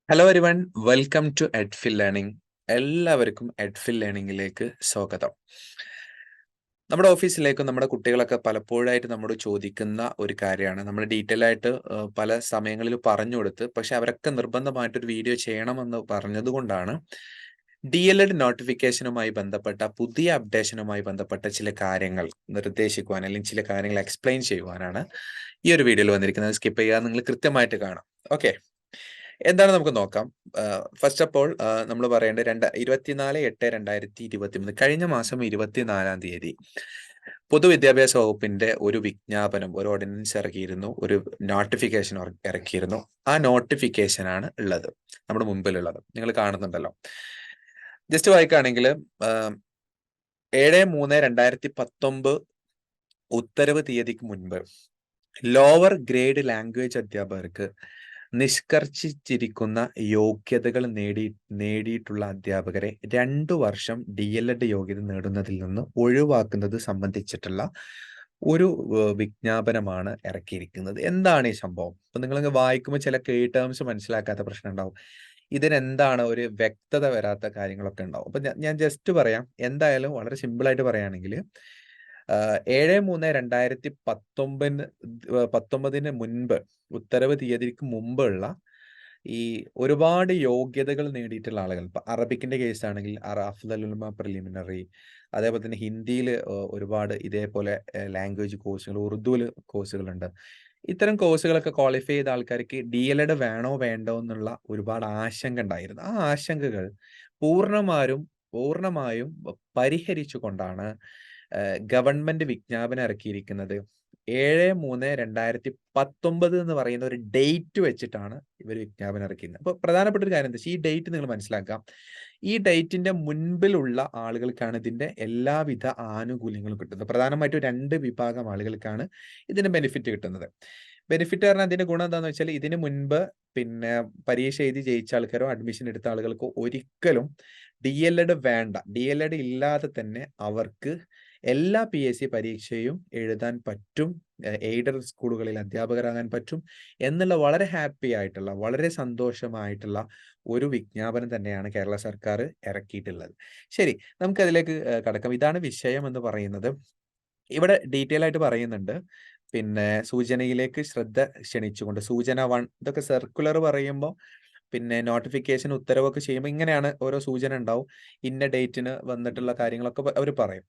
Hello everyone, welcome to Edfil learning. എല്ലാവർക്കും Edfil ലേണിംഗിലേക്ക് സ്വാഗതം. നമ്മുടെ ഓഫീസിലേക്ക് നമ്മുടെ കുട്ടികളൊക്കെ പലപ്പോഴായിട്ട് നമ്മോട് ചോദിക്കുന്ന ഒരു കാര്യമാണ്. നമ്മൾ ഡീറ്റെയിൽ ആയിട്ട് പല സമയങ്ങളിൽ പറഞ്ഞു കൊടുത്ത്, പക്ഷെ അവരൊക്കെ നിർബന്ധമായിട്ടൊരു വീഡിയോ ചെയ്യണമെന്ന് പറഞ്ഞതുകൊണ്ടാണ് DLED നോട്ടിഫിക്കേഷനുമായി ബന്ധപ്പെട്ട പുതിയ അപ്ഡേഷനുമായി ബന്ധപ്പെട്ട ചില കാര്യങ്ങൾ നിർദ്ദേശിക്കുവാൻ അല്ലെങ്കിൽ ചില കാര്യങ്ങൾ എക്സ്പ്ലെയിൻ ചെയ്യുവാനാണ് ഈ ഒരു വീഡിയോയിൽ വന്നിരിക്കുന്നത്. സ്കിപ്പ് ചെയ്യാതെ നിങ്ങൾ കൃത്യമായിട്ട് കാണാം. ഓക്കെ, എന്താണ് നമുക്ക് നോക്കാം. ഫസ്റ്റ് ഓഫ് ഓൾ നമ്മൾ പറയേണ്ടത് 24/8/2023 കഴിഞ്ഞ മാസം 24-ാം തീയതി പൊതുവിദ്യാഭ്യാസ വകുപ്പിന്റെ ഒരു വിജ്ഞാപനം, ഒരു ഓർഡിനൻസ് ഇറക്കിയിരുന്നു, ഒരു നോട്ടിഫിക്കേഷൻ ഇറക്കിയിരുന്നു. ആ നോട്ടിഫിക്കേഷൻ ആണ് ഉള്ളത് നമ്മുടെ മുമ്പിലുള്ളത്, നിങ്ങൾ കാണുന്നുണ്ടല്ലോ. ജസ്റ്റ് വായിക്കുകയാണെങ്കിൽ 7/3/2019 ഉത്തരവ് തീയതിക്ക് മുൻപ് ലോവർ ഗ്രേഡ് ലാംഗ്വേജ് അധ്യാപകർക്ക് നിഷ്കർഷിച്ചിരിക്കുന്ന യോഗ്യതകൾ നേടിയിട്ടുള്ള അധ്യാപകരെ 2 വർഷം DLED യോഗ്യത നേടുന്നതിൽ നിന്ന് ഒഴിവാക്കുന്നത് സംബന്ധിച്ചിട്ടുള്ള ഒരു വിജ്ഞാപനമാണ് ഇറക്കിയിരിക്കുന്നത്. എന്താണ് ഈ സംഭവം? അപ്പൊ നിങ്ങൾ വായിക്കുമ്പോൾ ചില കീ ടേംസ് മനസ്സിലാക്കാത്ത പ്രശ്നം ഉണ്ടാവും. ഇതിനെന്താണ് ഒരു വ്യക്തത വരാത്ത കാര്യങ്ങളൊക്കെ ഉണ്ടാവും. അപ്പൊ ഞാൻ ജസ്റ്റ് പറയാം. എന്തായാലും വളരെ സിമ്പിൾ ആയിട്ട് പറയുകയാണെങ്കിൽ 7/3/2019 മുൻപ് ഉത്തരവ് തീയതിക്ക് മുമ്പുള്ള ഈ ഒരുപാട് യോഗ്യതകൾ നേടിയിട്ടുള്ള ആളുകൾ, ഇപ്പൊ അറബിക്കിന്റെ കേസ് ആണെങ്കിൽ അഫ്ദൽ ഉലമ പ്രിലിമിനറി, അതേപോലെ തന്നെ ഹിന്ദിയിൽ ഒരുപാട് ഇതേപോലെ ലാംഗ്വേജ് കോഴ്സുകൾ, ഉറുദുവിൽ കോഴ്സുകളുണ്ട്. ഇത്തരം കോഴ്സുകളൊക്കെ ക്വാളിഫൈ ചെയ്ത ആൾക്കാർക്ക് DLED വേണോ വേണ്ടോ എന്നുള്ള ഒരുപാട് ആശങ്ക ഉണ്ടായിരുന്നു. ആ ആശങ്കകൾ പൂർണ്ണമായും പരിഹരിച്ചുകൊണ്ടാണ് ഗവൺമെന്റ് വിജ്ഞാപനം ഇറക്കിയിരിക്കുന്നത്. 7/3/2019 എന്ന് പറയുന്ന ഒരു ഡേറ്റ് വെച്ചിട്ടാണ് ഇവർ വിജ്ഞാപനം ഇറക്കിയിരുന്നത്. അപ്പോൾ പ്രധാനപ്പെട്ട ഒരു കാര്യം എന്താ വെച്ചാൽ ഈ ഡേറ്റ് നിങ്ങൾ മനസ്സിലാക്കാം. ഈ ഡേറ്റിന്റെ മുൻപിലുള്ള ആളുകൾക്കാണ് ഇതിന്റെ എല്ലാവിധ ആനുകൂല്യങ്ങളും കിട്ടുന്നത്. പ്രധാനമായിട്ടും 2 വിഭാഗം ആളുകൾക്കാണ് ഇതിന്റെ ബെനിഫിറ്റ് കിട്ടുന്നത്. ബെനിഫിറ്റ് പറഞ്ഞാൽ അതിന്റെ ഗുണം എന്താണെന്ന് വെച്ചാൽ ഇതിന് മുൻപ് പിന്നെ പരീക്ഷ എഴുതി ജയിച്ച ആൾക്കാരോ അഡ്മിഷൻ എടുത്ത ആളുകൾക്കോ ഒരിക്കലും DLED വേണ്ട, DLED ഇല്ലാതെ തന്നെ അവർക്ക് എല്ലാ PSC പരീക്ഷയും എഴുതാൻ പറ്റും, എയ്ഡഡ് സ്കൂളുകളിൽ അധ്യാപകരാകാൻ പറ്റും എന്നുള്ള വളരെ ഹാപ്പി ആയിട്ടുള്ള, വളരെ സന്തോഷമായിട്ടുള്ള ഒരു വിജ്ഞാപനം തന്നെയാണ് കേരള സർക്കാർ ഇറക്കിയിട്ടുള്ളത്. ശരി, നമുക്കതിലേക്ക് കടക്കാം. ഇതാണ് വിഷയം എന്ന് പറയുന്നത്. ഇവിടെ ഡീറ്റെയിൽ ആയിട്ട് പറയുന്നുണ്ട്. പിന്നെ സൂചനയിലേക്ക് ശ്രദ്ധ ക്ഷണിച്ചുകൊണ്ട് സൂചന 1 ഇതൊക്കെ സർക്കുലർ പറയുമ്പോൾ പിന്നെ നോട്ടിഫിക്കേഷൻ ഉത്തരവൊക്കെ ചെയ്യുമ്പോൾ ഇങ്ങനെയാണ് ഓരോ സൂചന ഉണ്ടാവും. ഇന്ന ഡേറ്റിന് വന്നിട്ടുള്ള കാര്യങ്ങളൊക്കെ അവർ പറയും.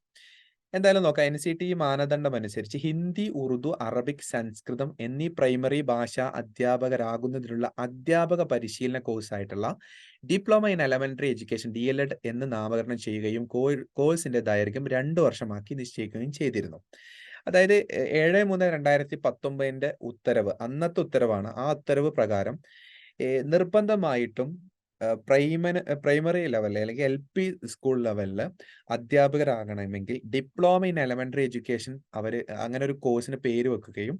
എന്തായാലും നോക്കാം. NCT മാനദണ്ഡം അനുസരിച്ച് ഹിന്ദി, ഉറുദു, അറബിക്, സംസ്കൃതം എന്നീ പ്രൈമറി ഭാഷാ അധ്യാപകരാകുന്നതിനുള്ള അധ്യാപക പരിശീലന കോഴ്സായിട്ടുള്ള diploma in elementary education DLED എന്ന് നാമകരണം ചെയ്യുകയും കോഴ്സിന്റെ ദൈർഘ്യം 2 വർഷമാക്കി നിശ്ചയിക്കുകയും ചെയ്തിരുന്നു. അതായത് 7/3/2019 ഉത്തരവ്, അന്നത്തെ ഉത്തരവാണ്. ആ ഉത്തരവ് പ്രകാരം നിർബന്ധമായിട്ടും പ്രൈമറി ലെവലിൽ അല്ലെങ്കിൽ LP സ്കൂൾ ലെവലിൽ അധ്യാപകരാകണമെങ്കിൽ ഡിപ്ലോമ ഇൻ എലമെന്ററി എഡ്യൂക്കേഷൻ അങ്ങനെ ഒരു കോഴ്സിന് പേര് വെക്കുകയും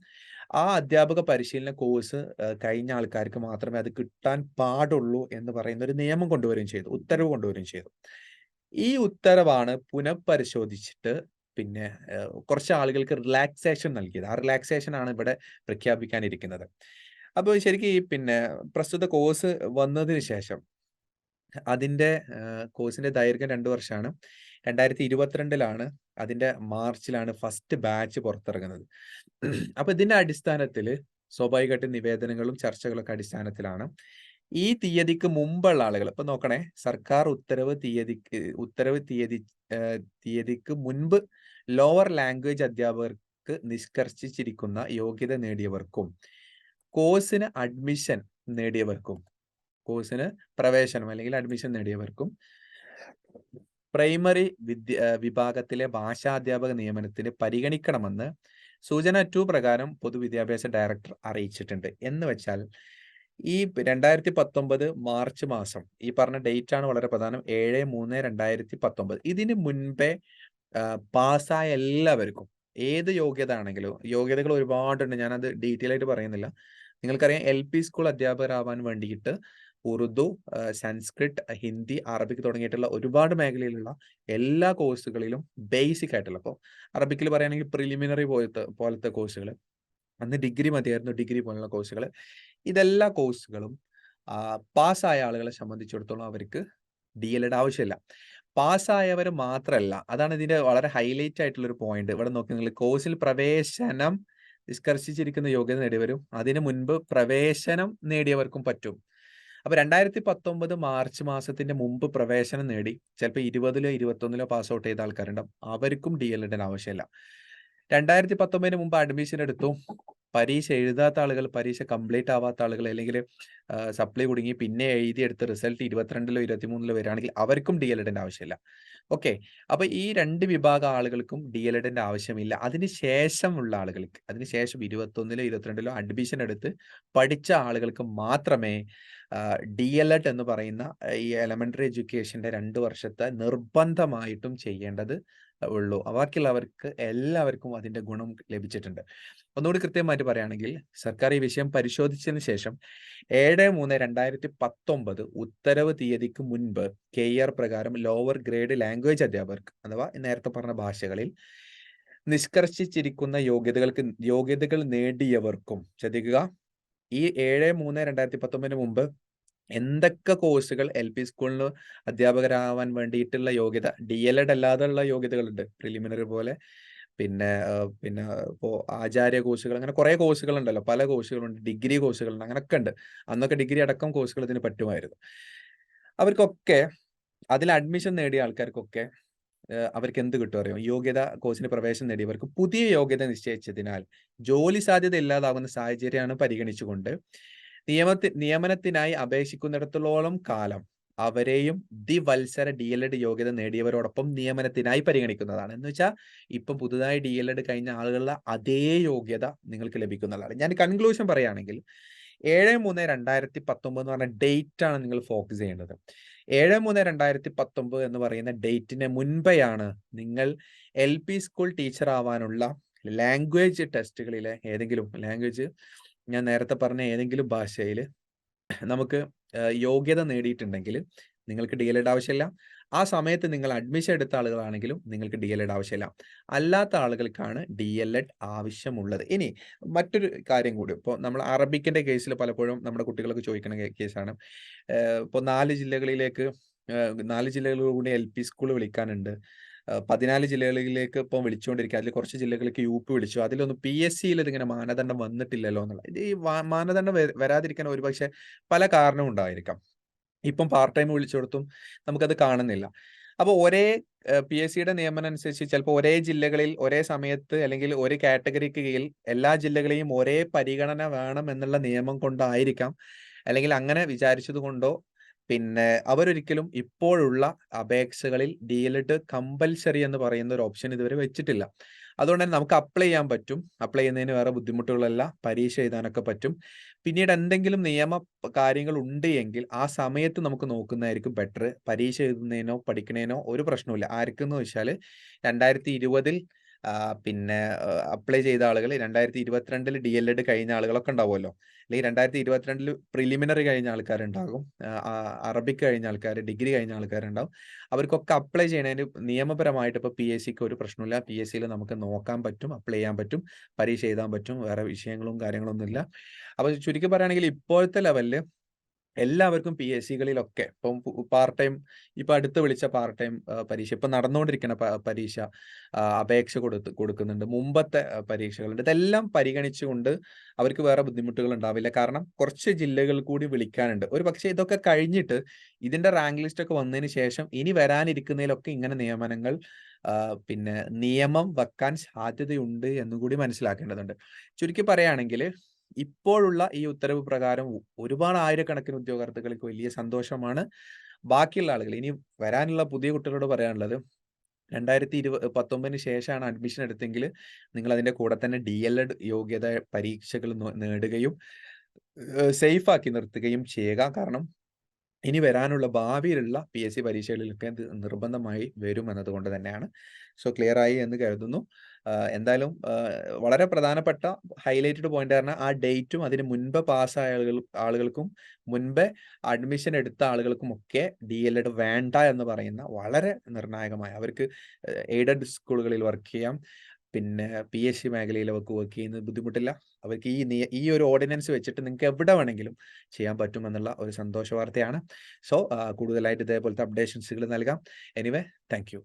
ആ അധ്യാപക പരിശീലന കോഴ്സ് കഴിഞ്ഞ ആൾക്കാർക്ക് മാത്രമേ അത് കിട്ടാൻ പാടുള്ളൂ എന്ന് പറയുന്ന ഒരു നിയമം കൊണ്ടുവരികയും ചെയ്തു, ഉത്തരവ് കൊണ്ടുവരികയും ചെയ്തു. ഈ ഉത്തരവാണ് പുനഃപരിശോധിച്ചിട്ട് പിന്നെ കുറച്ച് ആളുകൾക്ക് റിലാക്സേഷൻ നൽകിയത്. ആ റിലാക്സേഷൻ ആണ് ഇവിടെ പ്രഖ്യാപിക്കാനിരിക്കുന്നത്. അപ്പോൾ ശരിക്കും ഈ പിന്നെ പ്രസ്തുത കോഴ്സ് വന്നതിന് ശേഷം അതിന്റെ കോഴ്സിന്റെ ദൈർഘ്യം 2 വർഷമാണ്. 2022 അതിന്റെ മാർച്ചിലാണ് ഫസ്റ്റ് ബാച്ച് പുറത്തിറങ്ങുന്നത്. അപ്പൊ ഇതിന്റെ അടിസ്ഥാനത്തിൽ സ്വാഭാവികമായിട്ടും നിവേദനങ്ങളും ചർച്ചകളൊക്കെ അടിസ്ഥാനത്തിലാണ് ഈ തീയതിക്ക് മുമ്പുള്ള ആളുകൾ, ഇപ്പൊ നോക്കണേ, സർക്കാർ ഉത്തരവ് തീയതിക്ക് മുൻപ് ലോവർ ലാംഗ്വേജ് അധ്യാപകർക്ക് നിഷ്കർഷിച്ചിരിക്കുന്ന യോഗ്യത നേടിയവർക്കും കോഴ്സിന് പ്രവേശനം അല്ലെങ്കിൽ അഡ്മിഷൻ നേടിയവർക്കും പ്രൈമറി വിഭാഗത്തിലെ ഭാഷാധ്യാപക നിയമനത്തിന് പരിഗണിക്കണമെന്ന് സൂചന 2 പ്രകാരം പൊതുവിദ്യാഭ്യാസ ഡയറക്ടർ അറിയിച്ചിട്ടുണ്ട്. എന്ന് വെച്ചാൽ ഈ 2019 മാർച്ച് മാസം, ഈ പറഞ്ഞ ഡേറ്റ് ആണ് വളരെ പ്രധാനം, 7/3/2019. ഇതിന് മുൻപേ പാസ്സായ എല്ലാവർക്കും ഏത് യോഗ്യത ആണെങ്കിലും, യോഗ്യതകൾ ഒരുപാടുണ്ട്, ഞാനത് ഡീറ്റെയിൽ ആയിട്ട് പറയുന്നില്ല. നിങ്ങൾക്കറിയാം LP സ്കൂൾ അധ്യാപകരാവാൻ വേണ്ടിയിട്ട് ഉറുദു, സംസ്കൃത്, ഹിന്ദി, അറബിക് തുടങ്ങിയിട്ടുള്ള ഒരുപാട് മേഖലയിലുള്ള എല്ലാ കോഴ്സുകളിലും ബേസിക് ആയിട്ടുള്ള, ഇപ്പോൾ അറബിക്കിൽ പറയുകയാണെങ്കിൽ പ്രിലിമിനറി പോലത്തെ കോഴ്സുകൾ, അന്ന് ഡിഗ്രി മതിയായിരുന്നു, ഡിഗ്രി പോലുള്ള കോഴ്സുകൾ, ഇതെല്ലാ കോഴ്സുകളും പാസ്സായ ആളുകളെ സംബന്ധിച്ചിടത്തോളം അവർക്ക് DLED ആവശ്യമില്ല. പാസ്സായവർ മാത്രമല്ല, അതാണ് ഇതിന്റെ വളരെ ഹൈലൈറ്റ് ആയിട്ടുള്ള ഒരു പോയിന്റ്. ഇവിടെ നോക്കി നിങ്ങൾ കോഴ്സിൽ പ്രവേശനം നിഷ്കർഷിച്ചിരിക്കുന്ന യോഗ്യത നേടിയവരും അതിന് മുൻപ് പ്രവേശനം നേടിയവർക്കും പറ്റും. അപ്പൊ 2019 മാർച്ച് മാസത്തിന്റെ മുമ്പ് പ്രവേശനം നേടി ചിലപ്പോൾ 20ലോ 21ലോ പാസ് ഔട്ട് ചെയ്ത ആൾക്കാരുണ്ടാവും. അവർക്കും DLED ആവശ്യമില്ല. 2019 മുമ്പ് അഡ്മിഷൻ എടുത്തു, പരീക്ഷ എഴുതാത്ത ആളുകൾ, പരീക്ഷ കംപ്ലീറ്റ് ആവാത്ത ആളുകൾ, അല്ലെങ്കിൽ സപ്ലൈ കുടുങ്ങി പിന്നെ എഴുതിയെടുത്ത് റിസൾട്ട് 22ലോ 23ലോ വരികയാണെങ്കിൽ അവർക്കും DLED ആവശ്യമില്ല. ഓക്കെ. അപ്പൊ ഈ 2 വിഭാഗം ആളുകൾക്കും DLED ആവശ്യമില്ല. അതിനുശേഷമുള്ള ആളുകൾക്ക്, അതിനുശേഷം 21ലോ 22ലോ അഡ്മിഷൻ എടുത്ത് പഠിച്ച ആളുകൾക്ക് മാത്രമേ DLED എന്ന് പറയുന്ന ഈ എലമെന്ററി എഡ്യൂക്കേഷന്റെ 2 വർഷത്തെ നിർബന്ധമായിട്ടും ചെയ്യേണ്ടത് ഉള്ളൂ. ബാക്കിയുള്ളവർക്ക് എല്ലാവർക്കും അതിന്റെ ഗുണം ലഭിച്ചിട്ടുണ്ട്. ഒന്നുകൂടി കൃത്യമായിട്ട് പറയുകയാണെങ്കിൽ, സർക്കാർ ഈ വിഷയം പരിശോധിച്ചതിന് ശേഷം 7/3/2019 ഉത്തരവ് തീയതിക്ക് മുൻപ് KER പ്രകാരം ലോവർ ഗ്രേഡ് ലാംഗ്വേജ് അധ്യാപകർക്ക്, അഥവാ നേരത്തെ പറഞ്ഞ ഭാഷകളിൽ നിഷ്കർഷിച്ചിരിക്കുന്ന യോഗ്യതകൾ നേടിയവർക്കും, ശ്രദ്ധിക്കുക, ഈ 7/3/2019 മുമ്പ് എന്തൊക്കെ കോഴ്സുകൾ LP സ്കൂളിന് അധ്യാപകരാവാൻ വേണ്ടിയിട്ടുള്ള യോഗ്യത, DLED അല്ലാതെയുള്ള യോഗ്യതകളുണ്ട്, പ്രിലിമിനറി പോലെ, പിന്നെ ഇപ്പോൾ ആചാര്യ കോഴ്സുകൾ, അങ്ങനെ കുറേ കോഴ്സുകളുണ്ടല്ലോ, പല കോഴ്സുകളുണ്ട്, ഡിഗ്രി കോഴ്സുകളുണ്ട്, അങ്ങനെയൊക്കെ ഉണ്ട്. അന്നൊക്കെ ഡിഗ്രി അടക്കം കോഴ്സുകൾ ഇതിന് പറ്റുമായിരുന്നു. അവർക്കൊക്കെ, അതിൽ അഡ്മിഷൻ നേടിയ ആൾക്കാർക്കൊക്കെ അവർക്ക് എന്ത് കിട്ടും അറിയോ? യോഗ്യത, കോഴ്സിന് പ്രവേശനം നേടിയവർക്ക് പുതിയ യോഗ്യത നിശ്ചയിച്ചതിനാൽ ജോലി സാധ്യത ഇല്ലാതാകുന്ന സാഹചര്യമാണ് പരിഗണിച്ചുകൊണ്ട് നിയമനത്തിനായി അപേക്ഷിക്കുന്നിടത്തോളം കാലം അവരെയും ദ്വിവത്സര DLED യോഗ്യത നേടിയവരോടൊപ്പം നിയമനത്തിനായി പരിഗണിക്കുന്നതാണ്. എന്ന് വെച്ചാൽ ഇപ്പം പുതുതായി DLED കഴിഞ്ഞ ആളുകളുടെ അതേ യോഗ്യത നിങ്ങൾക്ക് ലഭിക്കുന്നതാണ്. ഞാൻ കൺക്ലൂഷൻ പറയുകയാണെങ്കിൽ 7/3/2019 എന്ന് പറഞ്ഞ ഡേറ്റ് ആണ് നിങ്ങൾ ഫോക്കസ് ചെയ്യേണ്ടത്. 7/3/2019 എന്ന് പറയുന്ന ഡേറ്റിന് മുൻപെയാണ് നിങ്ങൾ LP സ്കൂൾ ടീച്ചർ ആവാനുള്ള ലാംഗ്വേജ് ടെസ്റ്റുകളിലെ ഏതെങ്കിലും ലാംഗ്വേജ്, ഞാൻ നേരത്തെ പറഞ്ഞ ഏതെങ്കിലും ഭാഷയിൽ നമുക്ക് യോഗ്യത നേടിയിട്ടുണ്ടെങ്കിൽ നിങ്ങൾക്ക് DLED ആവശ്യമില്ല. ആ സമയത്ത് നിങ്ങൾ അഡ്മിഷൻ എടുത്ത ആളുകളാണെങ്കിലും നിങ്ങൾക്ക് DLED ആവശ്യമില്ല. അല്ലാത്ത ആളുകൾക്കാണ് DLED ആവശ്യമുള്ളത്. ഇനി മറ്റൊരു കാര്യം കൂടി, ഇപ്പോൾ നമ്മൾ അറബിക്കിന്റെ കേസിൽ പലപ്പോഴും നമ്മുടെ കുട്ടികളൊക്കെ ചോദിക്കുന്ന കേസാണ്. ഇപ്പോൾ 4 ജില്ലകളിലേക്ക് 4 ജില്ലകളിൽ കൂടി LP സ്കൂൾ വിളിക്കാനുണ്ട്. 14 ജില്ലകളിലേക്ക് ഇപ്പം വിളിച്ചുകൊണ്ടിരിക്കുക. അതിൽ കുറച്ച് ജില്ലകളിലേക്ക് UP വിളിച്ചു. അതിലൊന്നും PSCയിൽ ഇതിങ്ങനെ മാനദണ്ഡം വന്നിട്ടില്ലല്ലോ എന്നുള്ള. ഇത് ഈ മാനദണ്ഡം വരാതിരിക്കാൻ ഒരുപക്ഷെ പല കാരണവും ഉണ്ടായിരിക്കാം. ഇപ്പം പാർട്ട് ടൈം വിളിച്ചു കൊടുത്തും നമുക്കത് കാണുന്നില്ല. അപ്പോൾ ഒരേ PSCയുടെ നിയമനം അനുസരിച്ച് ചിലപ്പോൾ ഒരേ ജില്ലകളിൽ ഒരേ സമയത്ത് അല്ലെങ്കിൽ ഒരു കാറ്റഗറിക്ക് കീഴിൽ എല്ലാ ജില്ലകളെയും ഒരേ പരിഗണന വേണം എന്നുള്ള നിയമം കൊണ്ടായിരിക്കാം, അല്ലെങ്കിൽ അങ്ങനെ വിചാരിച്ചത് കൊണ്ടോ, പിന്നെ അവരൊരിക്കലും ഇപ്പോഴുള്ള അപേക്ഷകളിൽ DLED കമ്പൽസറി എന്ന് പറയുന്ന ഒരു ഓപ്ഷൻ ഇതുവരെ വെച്ചിട്ടില്ല. അതുകൊണ്ട് തന്നെ നമുക്ക് അപ്ലൈ ചെയ്യാൻ പറ്റും. അപ്ലൈ ചെയ്യുന്നതിന് വേറെ ബുദ്ധിമുട്ടുകളല്ല, പരീക്ഷ എഴുതാനൊക്കെ പറ്റും. പിന്നീട് എന്തെങ്കിലും നിയമ കാര്യങ്ങൾ ഉണ്ട് എങ്കിൽ ആ സമയത്ത് നമുക്ക് നോക്കുന്നതായിരിക്കും ബെറ്റർ. പരീക്ഷ എഴുതുന്നതിനോ പഠിക്കുന്നതിനോ ഒരു പ്രശ്നവുമില്ല. ആർക്കെന്ന് വെച്ചാൽ 2020 പിന്നെ അപ്ലൈ ചെയ്ത ആളുകൾ 2022 DLED കഴിഞ്ഞ ആളുകളൊക്കെ ഉണ്ടാവുമല്ലോ, അല്ലെങ്കിൽ 2022 പ്രിലിമിനറി കഴിഞ്ഞ ആൾക്കാരുണ്ടാകും, അറബിക് കഴിഞ്ഞ ആൾക്കാർ, ഡിഗ്രി കഴിഞ്ഞ ആൾക്കാരുണ്ടാവും. അവർക്കൊക്കെ അപ്ലൈ ചെയ്യുന്നതിന് നിയമപരമായിട്ട് ഇപ്പോൾ PSCക്ക് ഒരു പ്രശ്നമില്ല. PSCയിൽ നമുക്ക് നോക്കാൻ പറ്റും, അപ്ലൈ ചെയ്യാൻ പറ്റും, പരീക്ഷ എഴുതാൻ പറ്റും, വേറെ വിഷയങ്ങളും കാര്യങ്ങളൊന്നുമില്ല. അപ്പോൾ ചുരുക്കി പറയുകയാണെങ്കിൽ ഇപ്പോഴത്തെ ലെവലിൽ എല്ലാവർക്കും PSCകളിലൊക്കെ ഇപ്പം പാർട്ട് ടൈം, ഇപ്പം അടുത്ത് വിളിച്ച പാർട്ട് ടൈം പരീക്ഷ, ഇപ്പം നടന്നുകൊണ്ടിരിക്കുന്ന പരീക്ഷ അപേക്ഷ കൊടുക്കുന്നുണ്ട്. മുമ്പത്തെ പരീക്ഷകളുണ്ട്. ഇതെല്ലാം പരിഗണിച്ചുകൊണ്ട് അവർക്ക് വേറെ ബുദ്ധിമുട്ടുകൾ ഉണ്ടാവില്ല. കാരണം കുറച്ച് ജില്ലകൾ കൂടി വിളിക്കാനുണ്ട്. ഒരു പക്ഷേ ഇതൊക്കെ കഴിഞ്ഞിട്ട് ഇതിന്റെ റാങ്ക് ലിസ്റ്റ് ഒക്കെ വന്നതിന് ശേഷം ഇനി വരാനിരിക്കുന്നതിലൊക്കെ ഇങ്ങനെ നിയമനങ്ങൾ പിന്നെ നിയമം വെക്കാൻ സാധ്യതയുണ്ട് എന്നുകൂടി മനസ്സിലാക്കേണ്ടതുണ്ട്. ചുരുക്കി പറയുകയാണെങ്കിൽ ഇപ്പോഴുള്ള ഈ ഉത്തരവ് പ്രകാരം ഒരുപാട് ആയിരക്കണക്കിന് ഉദ്യോഗാർത്ഥികൾക്ക് വലിയ സന്തോഷമാണ്. ബാക്കിയുള്ള ആളുകൾ, ഇനി വരാനുള്ള പുതിയ കുട്ടികളോട് പറയാനുള്ളത്, 2019 ശേഷമാണ് അഡ്മിഷൻ എടുത്തെങ്കിൽ നിങ്ങൾ അതിന്റെ കൂടെ തന്നെ DLED യോഗ്യത പരീക്ഷകൾ നേടുകയും സേഫ് ആക്കി നിർത്തുകയും ചെയ്യുക. കാരണം ഇനി വരാനുള്ള ഭാവിയിലുള്ള PSC പരീക്ഷകളിലൊക്കെ ഇത് നിർബന്ധമായി വരും എന്നതുകൊണ്ട് തന്നെയാണ്. സോ ക്ലിയർ ആയി എന്ന് കരുതുന്നു. എന്തായാലും വളരെ പ്രധാനപ്പെട്ട ഹൈലൈറ്റഡ് പോയിന്റ് പറഞ്ഞാൽ ആ ഡേറ്റും അതിന് മുൻപ് പാസ്സായ ആളുകൾക്കും മുൻപേ അഡ്മിഷൻ എടുത്ത ആളുകൾക്കും ഒക്കെ DLED വേണ്ട എന്ന് പറയുന്ന വളരെ നിർണായകമായ, അവർക്ക് എയ്ഡഡ് സ്കൂളുകളിൽ വർക്ക് ചെയ്യാം, പിന്നെ PSC മേഖലയിൽ അവർക്ക് വർക്ക് ചെയ്യുന്നത് ബുദ്ധിമുട്ടില്ല. അവർക്ക് ഈ ഒരു ഓർഡിനൻസ് വെച്ചിട്ട് നിങ്ങൾക്ക് എവിടെ വേണമെങ്കിലും ചെയ്യാൻ പറ്റുമെന്നുള്ള ഒരു സന്തോഷ വാർത്തയാണ്. സോ കൂടുതലായിട്ട് ഇതേപോലത്തെ അപ്ഡേഷൻസുകൾ നൽകാം. Anyway thank you.